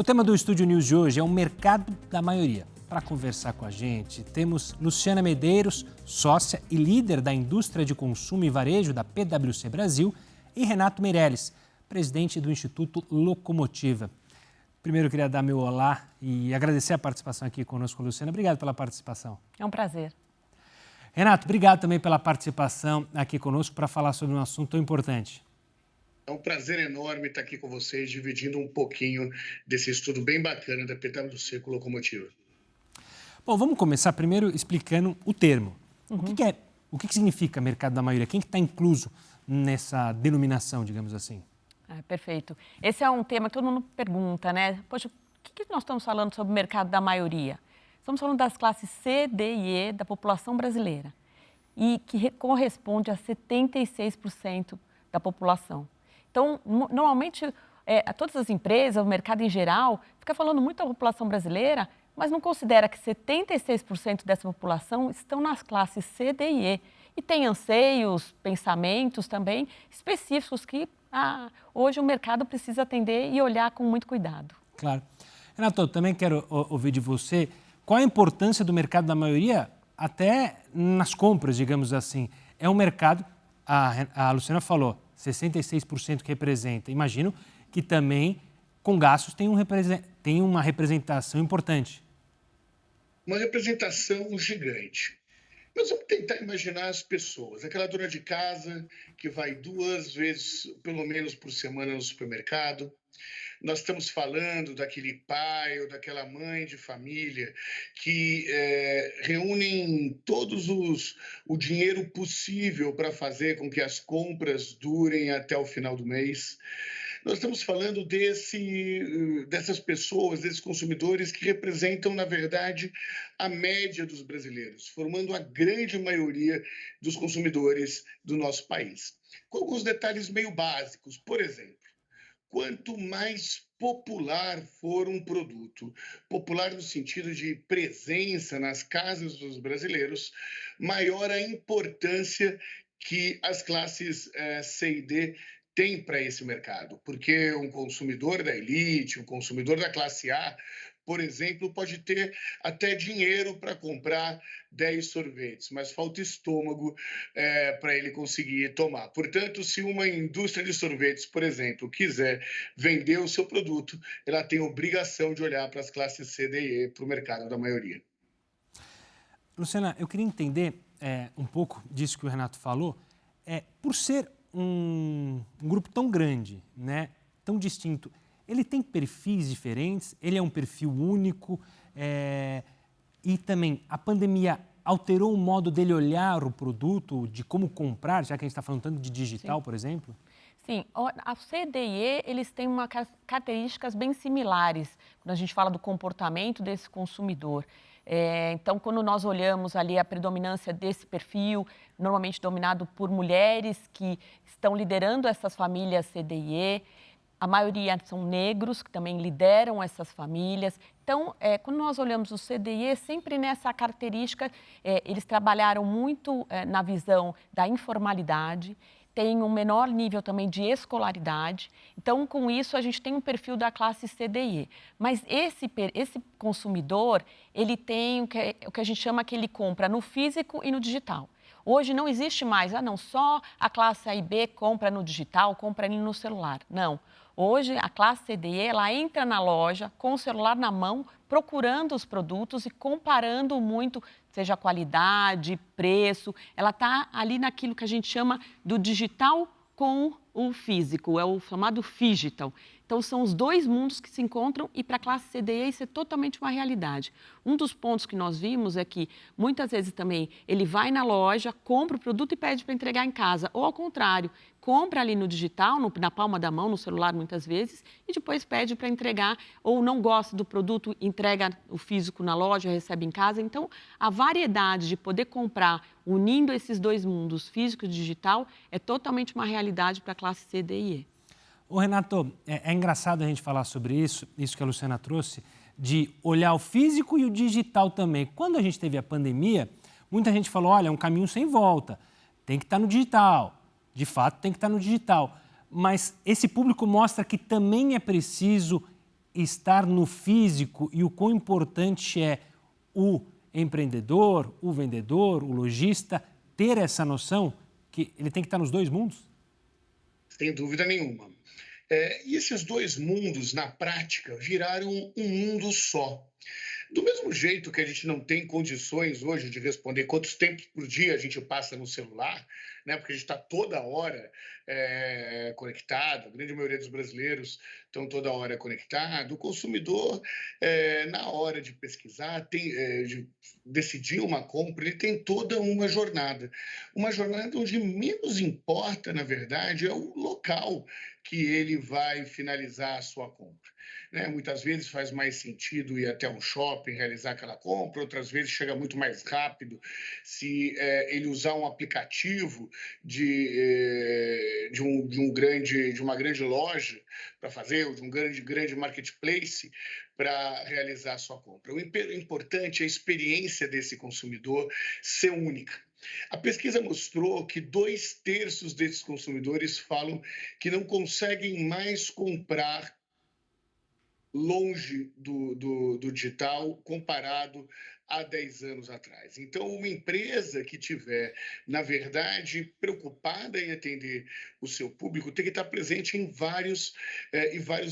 O tema do Estúdio News de hoje é o mercado da maioria. Para conversar com a gente, temos Luciana Medeiros, sócia e líder da indústria de consumo e varejo da PwC Brasil, e Renato Meirelles, presidente do Instituto Locomotiva. Primeiro, eu queria dar meu olá e agradecer a participação aqui conosco, Luciana. Obrigado pela participação. É um prazer. Renato, obrigado também pela participação aqui conosco para falar sobre um assunto tão importante. É um prazer enorme estar aqui com vocês, dividindo um pouquinho desse estudo bem bacana da PwC com Locomotiva. Bom, vamos começar primeiro explicando o termo. O que significa mercado da maioria? Quem que está incluso nessa denominação, digamos assim? Perfeito. Esse é um tema que todo mundo pergunta, né? Poxa, o que nós estamos falando sobre o mercado da maioria? Estamos falando das classes C, D e E da população brasileira e que corresponde a 76% da população. Então, normalmente, todas as empresas, o mercado em geral, fica falando muito da população brasileira, mas não considera que 76% dessa população estão nas classes C, D e E. E tem anseios, pensamentos também específicos que hoje o mercado precisa atender e olhar com muito cuidado. Claro. Renato, eu também quero ouvir de você qual a importância do mercado da maioria até nas compras, digamos assim. É um mercado, a Luciana falou, 66% que representa. Imagino que também, com gastos, tem uma representação importante. Uma representação gigante. Mas vamos tentar imaginar as pessoas. Aquela dona de casa que vai 2 vezes, pelo menos, por semana no supermercado. Nós estamos falando daquele pai ou daquela mãe de família que reúnem o dinheiro possível para fazer com que as compras durem até o final do mês. Nós estamos falando dessas pessoas, desses consumidores que representam, na verdade, a média dos brasileiros, formando a grande maioria dos consumidores do nosso país. Com alguns detalhes meio básicos. Por exemplo, quanto mais popular for um produto, popular no sentido de presença nas casas dos brasileiros, maior a importância que as classes C e D têm para esse mercado. Porque um consumidor da elite, um consumidor da classe A, por exemplo, pode ter até dinheiro para comprar 10 sorvetes, mas falta estômago para ele conseguir tomar. Portanto, se uma indústria de sorvetes, por exemplo, quiser vender o seu produto, ela tem obrigação de olhar para as classes C, D e E, para o mercado da maioria. Luciana, eu queria entender um pouco disso que o Renato falou. Por ser um grupo tão grande, né, tão distinto, ele tem perfis diferentes, ele é um perfil único e também a pandemia alterou o modo dele olhar o produto, de como comprar, já que a gente está falando tanto de digital, por exemplo? Sim, a C, D e E, eles têm características bem similares quando a gente fala do comportamento desse consumidor. Então, quando nós olhamos ali a predominância desse perfil, normalmente dominado por mulheres que estão liderando essas famílias C, D e E, a maioria são negros que também lideram essas famílias. Então, quando nós olhamos o C, D e E, sempre nessa característica, eles trabalharam muito na visão da informalidade, tem um menor nível também de escolaridade. Então, com isso, a gente tem um perfil da classe C, D e E. Mas esse consumidor, ele tem o que a gente chama que ele compra no físico e no digital. Hoje não existe mais, não, só a classe A e B compra no digital, compra ali no celular. Não. Hoje, a classe C, D e E, ela entra na loja com o celular na mão, procurando os produtos e comparando muito, seja qualidade, preço. Ela está ali naquilo que a gente chama do digital com o físico, é o chamado phygital. Então, são os dois mundos que se encontram e para a classe C, D e E isso é totalmente uma realidade. Um dos pontos que nós vimos é que, muitas vezes também, ele vai na loja, compra o produto e pede para entregar em casa. Ou, ao contrário, compra ali no digital, na palma da mão, no celular muitas vezes, e depois pede para entregar, ou não gosta do produto, entrega o físico na loja, recebe em casa. Então, a variedade de poder comprar, unindo esses dois mundos, físico e digital, é totalmente uma realidade para a classe C, D e E. Ô Renato, é engraçado a gente falar sobre isso que a Luciana trouxe, de olhar o físico e o digital também. Quando a gente teve a pandemia, muita gente falou, olha, é um caminho sem volta, tem que estar no digital. De fato, tem que estar no digital. Mas esse público mostra que também é preciso estar no físico e o quão importante é o empreendedor, o vendedor, o lojista ter essa noção que ele tem que estar nos dois mundos? Sem dúvida nenhuma. E esses dois mundos, na prática, viraram um mundo só. Do mesmo jeito que a gente não tem condições hoje de responder quantos tempos por dia a gente passa no celular, né? Porque a gente está toda hora conectado, a grande maioria dos brasileiros estão toda hora conectado. O consumidor, na hora de pesquisar, de decidir uma compra, ele tem toda uma jornada onde menos importa, na verdade, é o local que ele vai finalizar a sua compra. Né? Muitas vezes faz mais sentido ir até um shopping, realizar aquela compra, outras vezes chega muito mais rápido se ele usar um aplicativo de uma grande loja para fazer, ou de um grande marketplace para realizar a sua compra. O importante é a experiência desse consumidor ser única. A pesquisa mostrou que 2/3 desses consumidores falam que não conseguem mais comprar longe do digital comparado a 10 anos atrás. Então, uma empresa que tiver, na verdade, preocupada em atender o seu público tem que estar presente em vários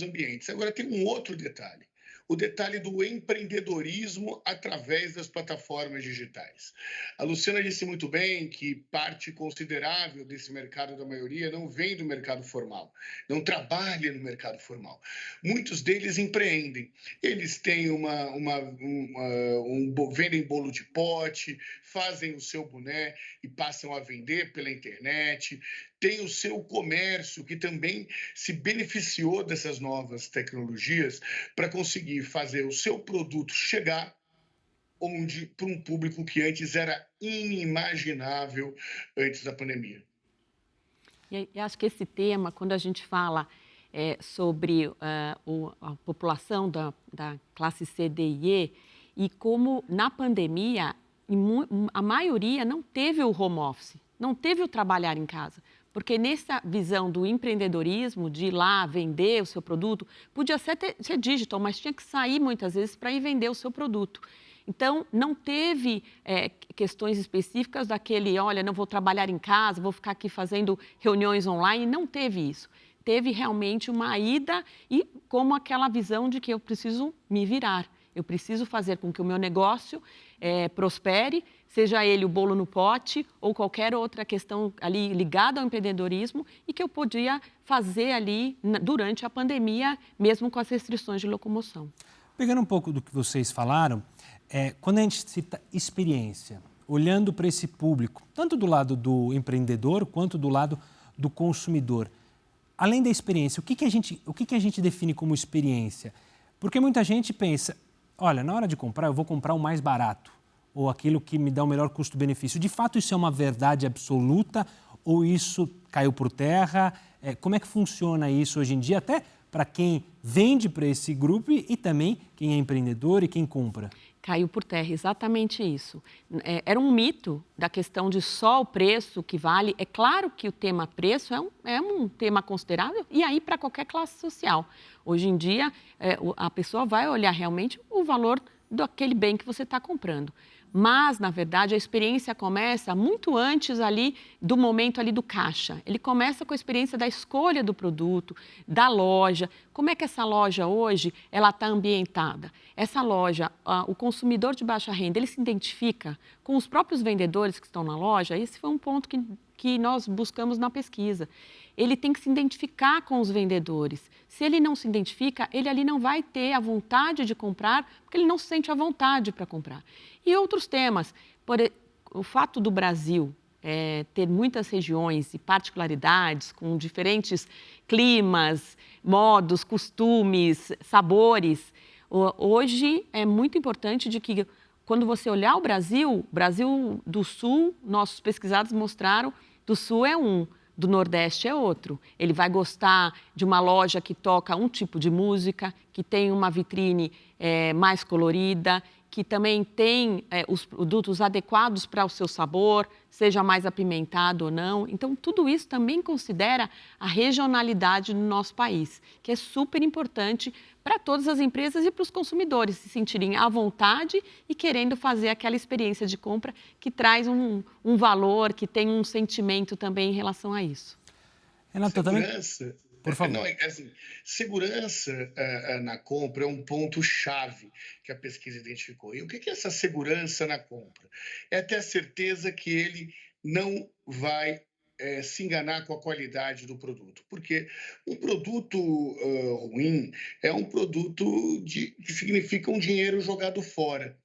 ambientes. Agora, tem um outro detalhe. O detalhe do empreendedorismo através das plataformas digitais. A Luciana disse muito bem que parte considerável desse mercado da maioria não vem do mercado formal, não trabalha no mercado formal. Muitos deles empreendem. Eles têm vendem bolo de pote, fazem o seu boné e passam a vender pela internet. Tem o seu comércio, que também se beneficiou dessas novas tecnologias para conseguir fazer o seu produto chegar para um público que antes era inimaginável antes da pandemia. E acho que esse tema, quando a gente fala sobre a população da classe C, D e E como na pandemia a maioria não teve o home office, não teve o trabalhar em casa. Porque nessa visão do empreendedorismo, de ir lá vender o seu produto, podia ser digital, mas tinha que sair muitas vezes para ir vender o seu produto. Então, não teve questões específicas daquele, olha, não vou trabalhar em casa, vou ficar aqui fazendo reuniões online, não teve isso. Teve realmente uma ida e como aquela visão de que eu preciso me virar. Eu preciso fazer com que o meu negócio prospere, seja ele o bolo no pote ou qualquer outra questão ali ligada ao empreendedorismo e que eu podia fazer ali durante a pandemia, mesmo com as restrições de locomoção. Pegando um pouco do que vocês falaram, quando a gente cita experiência, olhando para esse público, tanto do lado do empreendedor quanto do lado do consumidor, além da experiência, o que a gente define como experiência? Porque muita gente pensa, olha, na hora de comprar, eu vou comprar o mais barato, ou aquilo que me dá o melhor custo-benefício. De fato, isso é uma verdade absoluta ou isso caiu por terra? Como é que funciona isso hoje em dia, até para quem vende para esse grupo e também quem é empreendedor e quem compra? Caiu por terra, exatamente isso. Era um mito da questão de só o preço que vale. É claro que o tema preço é um tema considerável e aí para qualquer classe social. Hoje em dia, a pessoa vai olhar realmente o valor daquele bem que você está comprando. Mas, na verdade, a experiência começa muito antes ali do momento ali do caixa. Ele começa com a experiência da escolha do produto, da loja. Como é que essa loja hoje ela está ambientada? Essa loja, o consumidor de baixa renda, ele se identifica com os próprios vendedores que estão na loja? Esse foi um ponto que nós buscamos na pesquisa. Ele tem que se identificar com os vendedores. Se ele não se identifica, ele ali não vai ter a vontade de comprar, porque ele não se sente à vontade para comprar. E outros temas, o fato do Brasil ter muitas regiões e particularidades, com diferentes climas, modos, costumes, sabores, hoje é muito importante de que, quando você olhar o Brasil do Sul, nossos pesquisados mostraram, do Sul é um, do Nordeste é outro. Ele vai gostar de uma loja que toca um tipo de música, que tem uma vitrine mais colorida, que também tem os produtos adequados para o seu sabor, seja mais apimentado ou não. Então, tudo isso também considera a regionalidade no nosso país, que é super importante para todas as empresas e para os consumidores se sentirem à vontade e querendo fazer aquela experiência de compra que traz um valor, que tem um sentimento também em relação a isso. Renato, também... Segurança. Por favor. Não, assim, segurança na compra é um ponto-chave que a pesquisa identificou. E o que é essa segurança na compra? É ter a certeza que ele não vai se enganar com a qualidade do produto. Porque um produto ruim é um produto que significa um dinheiro jogado fora.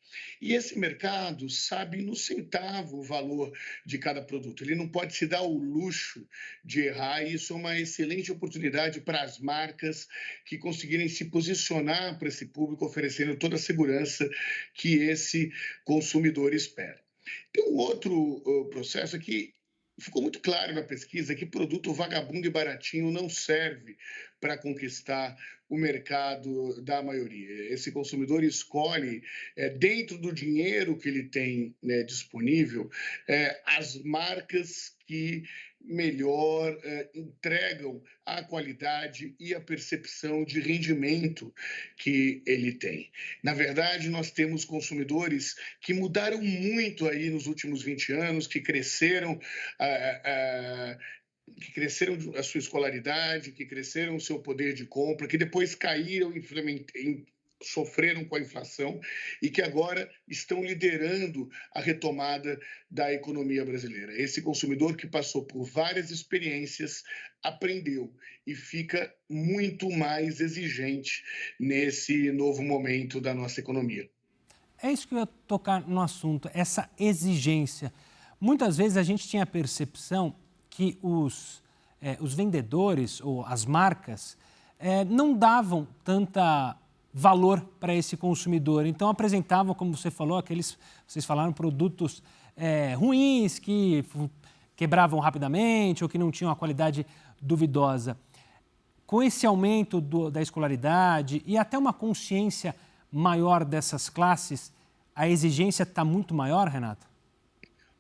E esse mercado sabe no centavo o valor de cada produto. Ele não pode se dar o luxo de errar, e isso é uma excelente oportunidade para as marcas que conseguirem se posicionar para esse público, oferecendo toda a segurança que esse consumidor espera. Tem um outro processo que ficou muito claro na pesquisa, que produto vagabundo e baratinho não serve para conquistar o mercado da maioria. Esse consumidor escolhe, dentro do dinheiro que ele tem, né, disponível, as marcas que melhor entregam a qualidade e a percepção de rendimento que ele tem. Na verdade, nós temos consumidores que mudaram muito aí nos últimos 20 anos, que cresceram a sua escolaridade, que cresceram o seu poder de compra, que depois caíram sofreram com a inflação e que agora estão liderando a retomada da economia brasileira. Esse consumidor que passou por várias experiências aprendeu e fica muito mais exigente nesse novo momento da nossa economia. É isso que eu ia tocar no assunto, essa exigência. Muitas vezes a gente tinha a percepção que os vendedores ou as marcas não davam tanta valor para esse consumidor. Então apresentavam, como você falou, vocês falaram, produtos ruins, que quebravam rapidamente ou que não tinham uma qualidade duvidosa. Com esse aumento da escolaridade e até uma consciência maior dessas classes, a exigência está muito maior, Renato?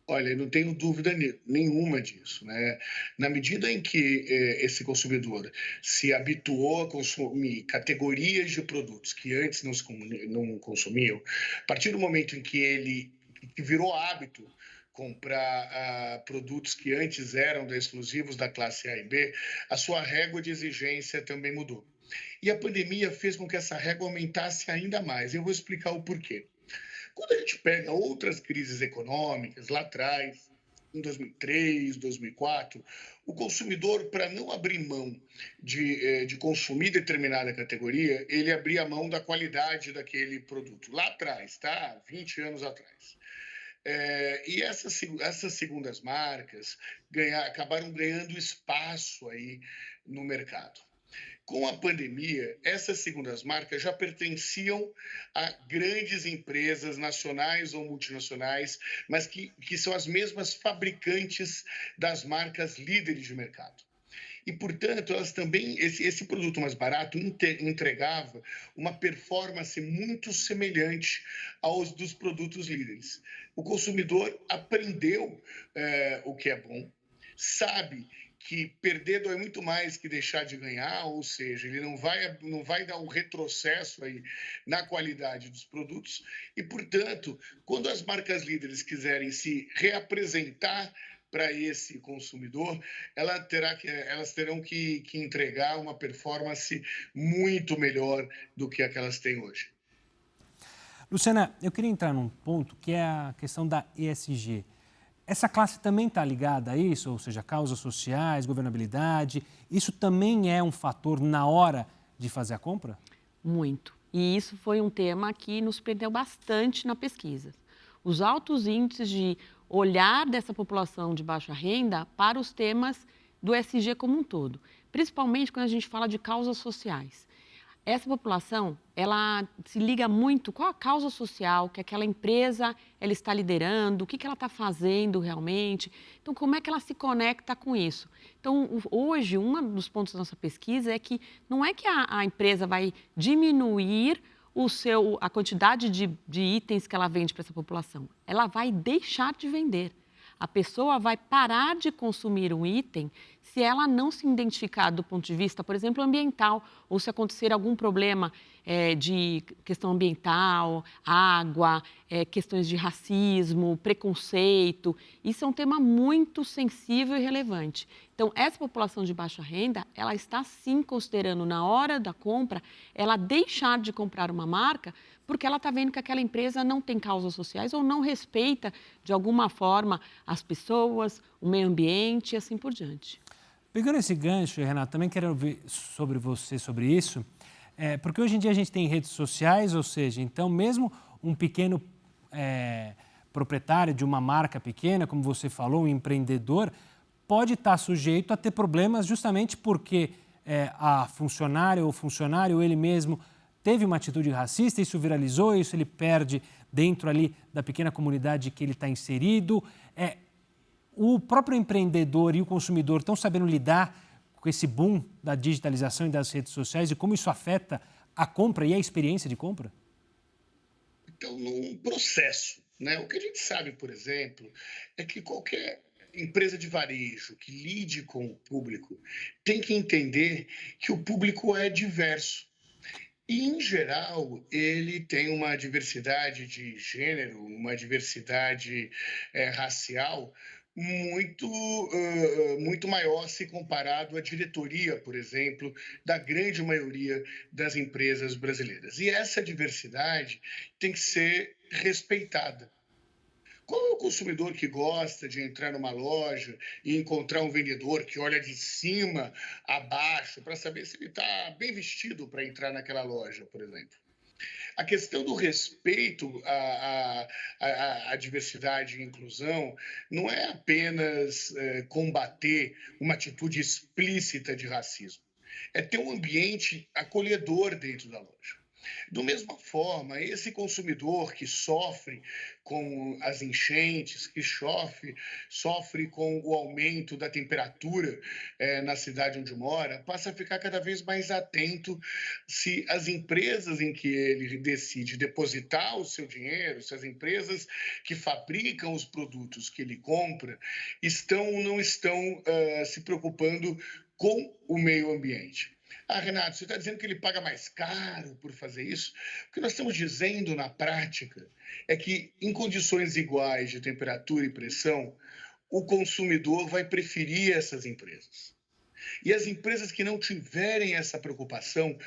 Olha, eu não tenho dúvida nenhuma disso, né? Na medida em que esse consumidor se habituou a consumir categorias de produtos que antes não consumiam, a partir do momento em que ele virou hábito comprar produtos que antes eram exclusivos da classe A e B, a sua régua de exigência também mudou. E a pandemia fez com que essa régua aumentasse ainda mais. Eu vou explicar o porquê. Quando a gente pega outras crises econômicas, lá atrás, em 2003, 2004, o consumidor, para não abrir mão de consumir determinada categoria, ele abria mão da qualidade daquele produto. Lá atrás, tá? 20 anos atrás. E essas segundas marcas acabaram ganhando espaço aí no mercado. Com a pandemia, essas segundas marcas já pertenciam a grandes empresas nacionais ou multinacionais, mas que são as mesmas fabricantes das marcas líderes de mercado. E, portanto, elas também, esse produto mais barato entregava uma performance muito semelhante aos dos produtos líderes. O consumidor aprendeu o que é bom, sabe que perder dói muito mais que deixar de ganhar, ou seja, ele não vai dar um retrocesso aí na qualidade dos produtos. E, portanto, quando as marcas líderes quiserem se reapresentar para esse consumidor, elas terão que entregar uma performance muito melhor do que a que elas têm hoje. Luciana, eu queria entrar num ponto que é a questão da ESG. Essa classe também está ligada a isso, ou seja, causas sociais, governabilidade. Isso também é um fator na hora de fazer a compra? Muito. E isso foi um tema que nos perdeu bastante na pesquisa. Os altos índices de olhar dessa população de baixa renda para os temas do ESG como um todo, principalmente quando a gente fala de causas sociais. Essa população, ela se liga muito qual a causa social que aquela empresa ela está liderando, o que ela está fazendo realmente. Então, como é que ela se conecta com isso? Então, hoje, um dos pontos da nossa pesquisa é que não é que a empresa vai diminuir a quantidade de itens que ela vende para essa população. Ela vai deixar de vender. A pessoa vai parar de consumir um item se ela não se identificar do ponto de vista, por exemplo, ambiental, ou se acontecer algum problema de questão ambiental, água, questões de racismo, preconceito. Isso é um tema muito sensível e relevante. Então, essa população de baixa renda, ela está sim considerando, na hora da compra, ela deixar de comprar uma marca porque ela está vendo que aquela empresa não tem causas sociais ou não respeita, de alguma forma, as pessoas, o meio ambiente e assim por diante. Pegando esse gancho, Renato, também quero ouvir sobre você sobre isso, porque hoje em dia a gente tem redes sociais, ou seja, então mesmo um pequeno proprietário de uma marca pequena, como você falou, um empreendedor, pode estar sujeito a ter problemas justamente porque a funcionária ou funcionário, ele mesmo, teve uma atitude racista, isso viralizou, isso ele perde dentro ali da pequena comunidade que ele está inserido. O próprio empreendedor e o consumidor estão sabendo lidar com esse boom da digitalização e das redes sociais e como isso afeta a compra e a experiência de compra? Então, num processo, né? O que a gente sabe, por exemplo, é que qualquer empresa de varejo que lide com o público tem que entender que o público é diverso. E, em geral, ele tem uma diversidade de gênero, uma diversidade racial muito maior se comparado à diretoria, por exemplo, da grande maioria das empresas brasileiras. E essa diversidade tem que ser respeitada. Qual é o consumidor que gosta de entrar numa loja e encontrar um vendedor que olha de cima a baixo para saber se ele está bem vestido para entrar naquela loja, por exemplo? A questão do respeito à diversidade e inclusão não é apenas combater uma atitude explícita de racismo, é ter um ambiente acolhedor dentro da loja. Da mesma forma, esse consumidor que sofre com as enchentes, que sofre com o aumento da temperatura na cidade onde mora, passa a ficar cada vez mais atento se as empresas em que ele decide depositar o seu dinheiro, se as empresas que fabricam os produtos que ele compra estão ou não estão se preocupando com o meio ambiente. Renato, você está dizendo que ele paga mais caro por fazer isso? O que nós estamos dizendo na prática é que, em condições iguais de temperatura e pressão, o consumidor vai preferir essas empresas. E as empresas que não tiverem essa preocupação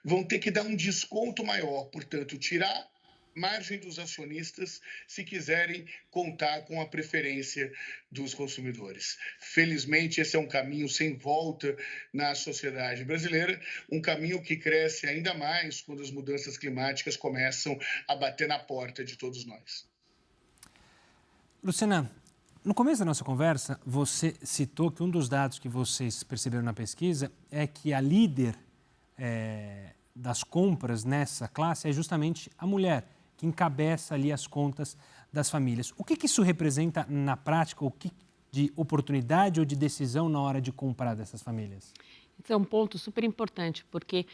vão ter que dar um desconto maior, portanto, tirar margem dos acionistas se quiserem contar com a preferência dos consumidores. Felizmente, esse é um caminho sem volta na sociedade brasileira, um caminho que cresce ainda mais quando as mudanças climáticas começam a bater na porta de todos nós. Luciana, no começo da nossa conversa, você citou que um dos dados que vocês perceberam na pesquisa é que a líder das compras nessa classe é justamente a mulher, que encabeça ali as contas das famílias. O que isso representa na prática, o que de oportunidade ou de decisão na hora de comprar dessas famílias? Esse é um ponto super importante, porque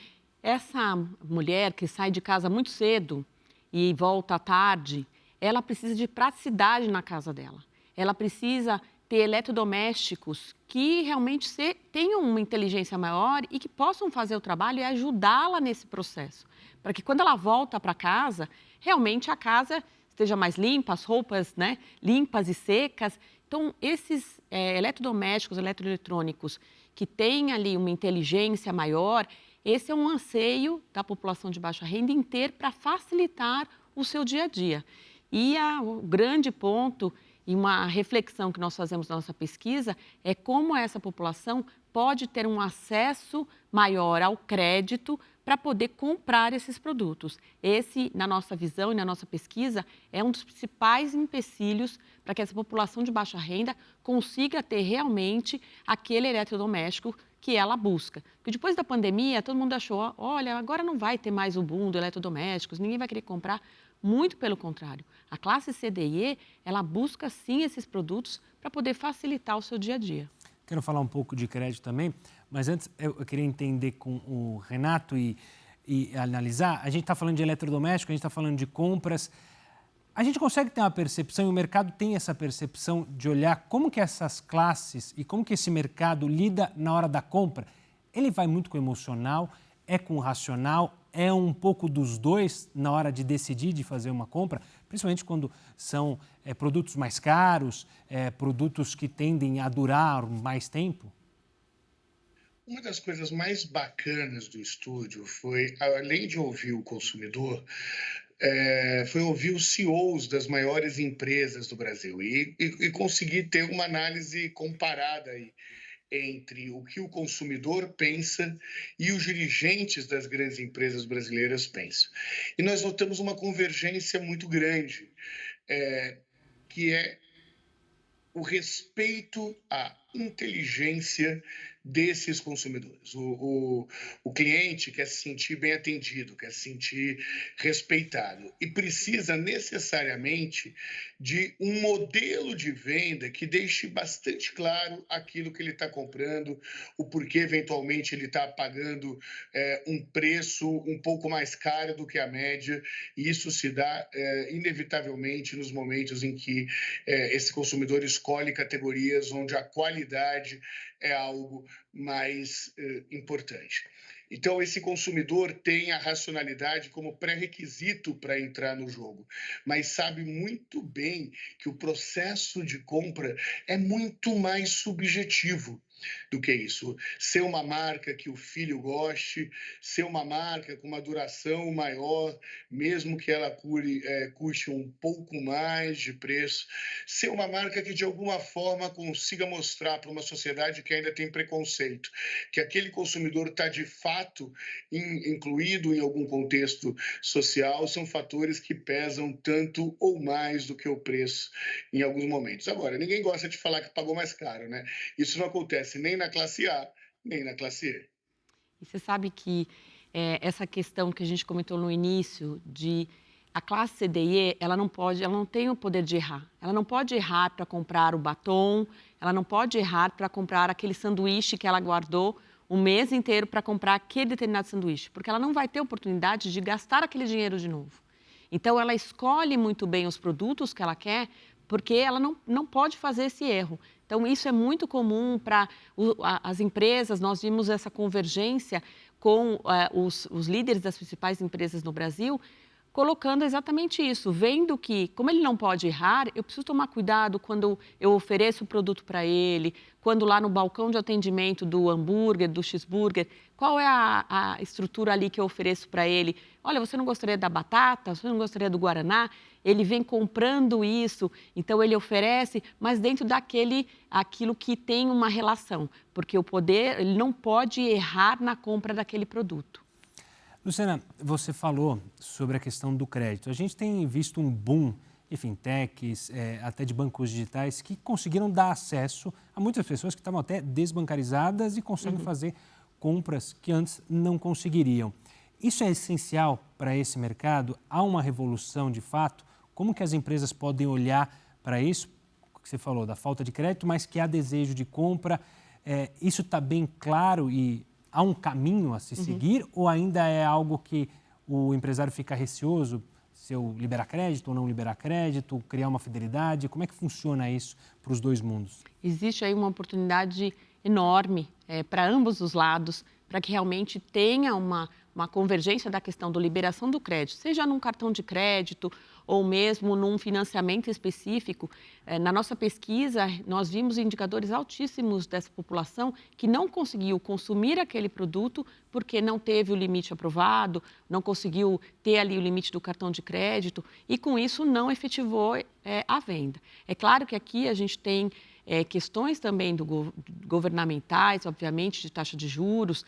essa mulher que sai de casa muito cedo e volta à tarde, ela precisa de praticidade na casa dela. Ela precisa ter eletrodomésticos que realmente tenham uma inteligência maior e que possam fazer o trabalho e ajudá-la nesse processo. Para que quando ela volta para casa, realmente a casa esteja mais limpa, as roupas, né, limpas e secas. Então, esses eletrodomésticos, eletroeletrônicos que têm ali uma inteligência maior, esse é um anseio da população de baixa renda em ter para facilitar o seu dia a dia. E o grande ponto e uma reflexão que nós fazemos na nossa pesquisa é como essa população pode ter um acesso maior ao crédito para poder comprar esses produtos. Esse, na nossa visão e na nossa pesquisa, é um dos principais empecilhos para que essa população de baixa renda consiga ter realmente aquele eletrodoméstico que ela busca. Porque depois da pandemia, todo mundo achou, olha, agora não vai ter mais o boom de eletrodomésticos, ninguém vai querer comprar. Muito pelo contrário, a classe C, D e E, ela busca sim esses produtos para poder facilitar o seu dia a dia. Quero falar um pouco de crédito também, mas antes eu queria entender com o Renato e e analisar, a gente está falando de eletrodoméstico, a gente está falando de compras. A gente consegue ter uma percepção, e o mercado tem essa percepção de olhar como que essas classes e como que esse mercado lida na hora da compra. Ele vai muito com o emocional, é com o racional, é um pouco dos dois na hora de decidir de fazer uma compra, principalmente quando são produtos mais caros, produtos que tendem a durar mais tempo? Uma das coisas mais bacanas do estúdio foi, além de ouvir o consumidor, foi ouvir os CEOs das maiores empresas do Brasil e conseguir ter uma análise comparada aí entre o que o consumidor pensa e os dirigentes das grandes empresas brasileiras pensam. E nós notamos uma convergência muito grande, que é o respeito à inteligência desses consumidores. O cliente quer se sentir bem atendido, quer se sentir respeitado e precisa necessariamente de um modelo de venda que deixe bastante claro aquilo que ele está comprando, o porquê eventualmente ele está pagando um preço um pouco mais caro do que a média, e isso se dá inevitavelmente nos momentos em que esse consumidor escolhe categorias onde a qualidade é algo mais importante. Então, esse consumidor tem a racionalidade como pré-requisito para entrar no jogo, mas sabe muito bem que o processo de compra é muito mais subjetivo do que isso. Ser uma marca que o filho goste, ser uma marca com uma duração maior, mesmo que ela custe um pouco mais de preço, ser uma marca que de alguma forma consiga mostrar para uma sociedade que ainda tem preconceito, que aquele consumidor está de fato incluído em algum contexto social, são fatores que pesam tanto ou mais do que o preço em alguns momentos. Agora, ninguém gosta de falar que pagou mais caro, né? Isso não acontece nem na classe A, nem na classe E. E você sabe que essa questão que a gente comentou no início de a classe C, D e E, ela não tem o poder de errar. Ela não pode errar para comprar o batom, ela não pode errar para comprar aquele sanduíche que ela guardou o mês inteiro para comprar aquele determinado sanduíche, porque ela não vai ter oportunidade de gastar aquele dinheiro de novo. Então, ela escolhe muito bem os produtos que ela quer, porque ela não pode fazer esse erro. Então, isso é muito comum para as empresas. Nós vimos essa convergência com os líderes das principais empresas no Brasil, colocando exatamente isso, vendo que, como ele não pode errar, eu preciso tomar cuidado quando eu ofereço o produto para ele, quando lá no balcão de atendimento do hambúrguer, do cheeseburger, qual é a estrutura ali que eu ofereço para ele? Olha, você não gostaria da batata? Você não gostaria do guaraná? Ele vem comprando isso, então ele oferece, mas dentro aquilo que tem uma relação, porque ele não pode errar na compra daquele produto. Luciana, você falou sobre a questão do crédito. A gente tem visto um boom de fintechs, até de bancos digitais, que conseguiram dar acesso a muitas pessoas que estavam até desbancarizadas e conseguem fazer compras que antes não conseguiriam. Isso é essencial para esse mercado? Há uma revolução de fato? Como que as empresas podem olhar para isso? O que você falou, da falta de crédito, mas que há desejo de compra. Isso está bem claro e há um caminho a se seguir, ou ainda é algo que o empresário fica receoso, se eu liberar crédito ou não liberar crédito, criar uma fidelidade? Como é que funciona isso para os dois mundos? Existe aí uma oportunidade enorme para ambos os lados, para que realmente tenha uma convergência da questão da liberação do crédito, seja num cartão de crédito ou mesmo num financiamento específico. Na nossa pesquisa, nós vimos indicadores altíssimos dessa população que não conseguiu consumir aquele produto porque não teve o limite aprovado, não conseguiu ter ali o limite do cartão de crédito e, com isso, não efetivou a venda. É claro que aqui a gente tem questões também governamentais, obviamente, de taxa de juros,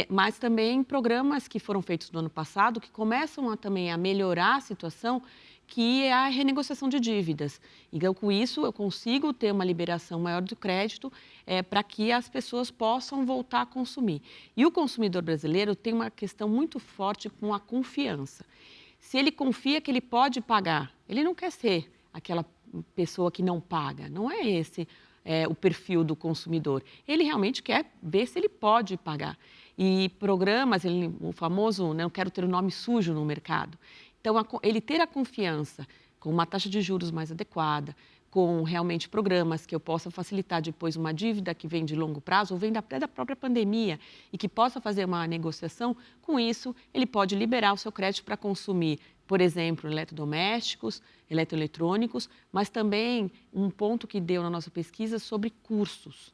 mas também programas que foram feitos no ano passado que começam também a melhorar a situação, que é a renegociação de dívidas. Então, com isso, eu consigo ter uma liberação maior do crédito para que as pessoas possam voltar a consumir. E o consumidor brasileiro tem uma questão muito forte com a confiança. Se ele confia que ele pode pagar, ele não quer ser aquela pessoa que não paga, não é esse o perfil do consumidor. Ele realmente quer ver se ele pode pagar. E programas, o famoso, não quero ter o nome sujo no mercado. Então, ele ter a confiança com uma taxa de juros mais adequada, com realmente programas que eu possa facilitar depois uma dívida que vem de longo prazo ou vem até da própria pandemia e que possa fazer uma negociação, com isso ele pode liberar o seu crédito para consumir, por exemplo, eletrodomésticos, eletroeletrônicos, mas também um ponto que deu na nossa pesquisa sobre cursos.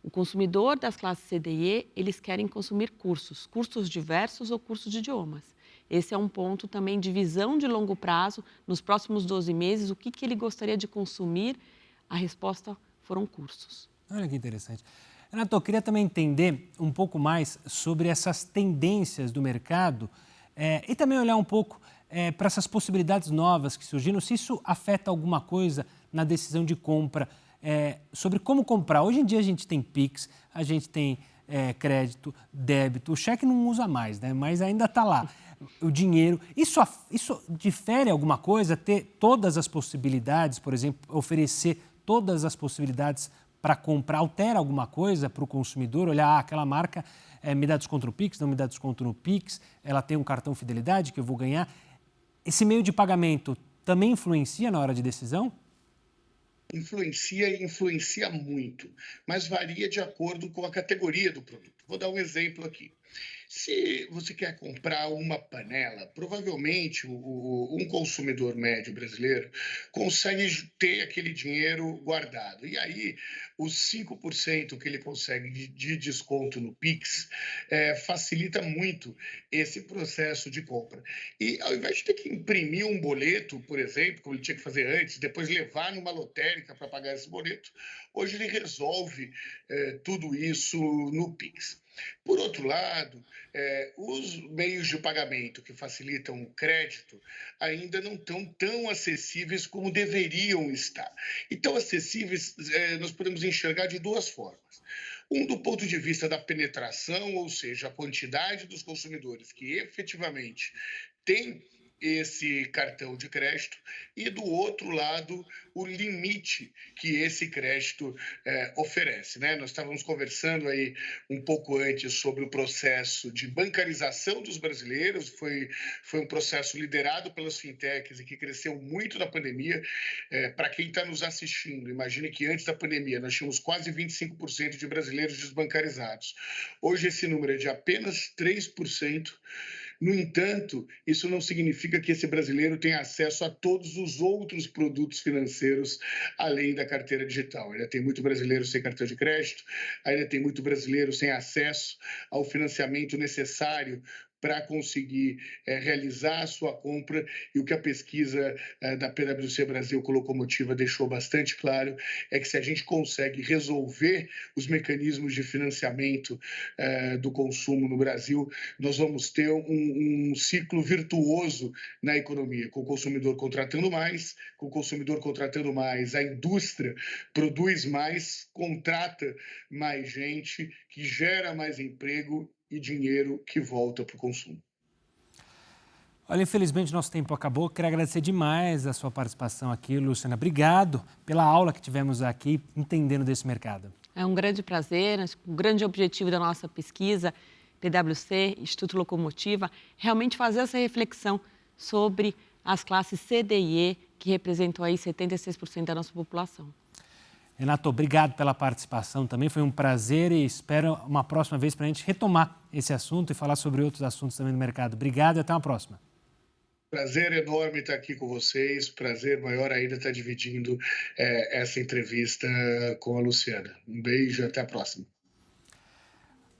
O consumidor das classes C, D e E, eles querem consumir cursos diversos ou cursos de idiomas. Esse é um ponto também de visão de longo prazo, nos próximos 12 meses, o que ele gostaria de consumir? A resposta foram cursos. Olha que interessante. Renato, eu queria também entender um pouco mais sobre essas tendências do mercado e também olhar um pouco para essas possibilidades novas que surgiram, se isso afeta alguma coisa na decisão de compra, sobre como comprar. Hoje em dia a gente tem Pix, a gente tem crédito, débito, o cheque não usa mais, né? Mas ainda está lá. O dinheiro, isso difere alguma coisa? Ter todas as possibilidades, por exemplo, oferecer todas as possibilidades para comprar, altera alguma coisa para o consumidor? Olhar, aquela marca me dá desconto no Pix, não me dá desconto no Pix, ela tem um cartão fidelidade que eu vou ganhar. Esse meio de pagamento também influencia na hora de decisão? Influencia e influencia muito, mas varia de acordo com a categoria do produto. Vou dar um exemplo aqui. Se você quer comprar uma panela, provavelmente um consumidor médio brasileiro consegue ter aquele dinheiro guardado. E aí, os 5% que ele consegue de desconto no Pix facilita muito esse processo de compra. E ao invés de ter que imprimir um boleto, por exemplo, como ele tinha que fazer antes, depois levar numa lotérica para pagar esse boleto, hoje ele resolve tudo isso no Pix. Por outro lado, os meios de pagamento que facilitam o crédito ainda não estão tão acessíveis como deveriam estar. E tão acessíveis nós podemos enxergar de duas formas. Do ponto de vista da penetração, ou seja, a quantidade dos consumidores que efetivamente têm esse cartão de crédito, e do outro lado, o limite que esse crédito oferece, né? Nós estávamos conversando aí um pouco antes sobre o processo de bancarização dos brasileiros, foi um processo liderado pelas fintechs e que cresceu muito na pandemia. Para quem está nos assistindo, imagine que antes da pandemia nós tínhamos quase 25% de brasileiros desbancarizados. Hoje esse número é de apenas 3%. No entanto, isso não significa que esse brasileiro tenha acesso a todos os outros produtos financeiros além da carteira digital. Ainda tem muito brasileiro sem cartão de crédito, ainda tem muito brasileiro sem acesso ao financiamento necessário para conseguir realizar a sua compra. E o que a pesquisa da PwC Brasil com Locomotiva deixou bastante claro é que se a gente consegue resolver os mecanismos de financiamento do consumo no Brasil, nós vamos ter um ciclo virtuoso na economia, com o consumidor contratando mais, a indústria produz mais, contrata mais gente, que gera mais emprego e dinheiro que volta para o consumo. Olha, infelizmente nosso tempo acabou. Quero agradecer demais a sua participação aqui, Luciana. Obrigado pela aula que tivemos aqui, entendendo desse mercado. É um grande prazer, um grande objetivo da nossa pesquisa, PwC, Instituto Locomotiva, realmente fazer essa reflexão sobre as classes C, D e E, que representam aí 76% da nossa população. Renato, obrigado pela participação também, foi um prazer e espero uma próxima vez para a gente retomar esse assunto e falar sobre outros assuntos também do mercado. Obrigado e até uma próxima. Prazer enorme estar aqui com vocês, prazer maior ainda estar dividindo essa entrevista com a Luciana. Um beijo e até a próxima.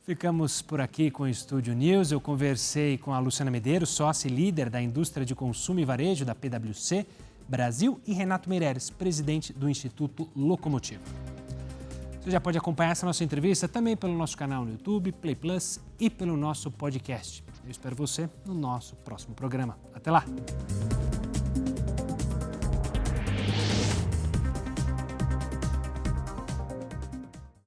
Ficamos por aqui com o Estúdio News. Eu conversei com a Luciana Medeiros, sócia e líder da indústria de consumo e varejo da PwC Brasil, e Renato Meireles, presidente do Instituto Locomotiva. Você já pode acompanhar essa nossa entrevista também pelo nosso canal no YouTube, Play Plus, e pelo nosso podcast. Eu espero você no nosso próximo programa. Até lá!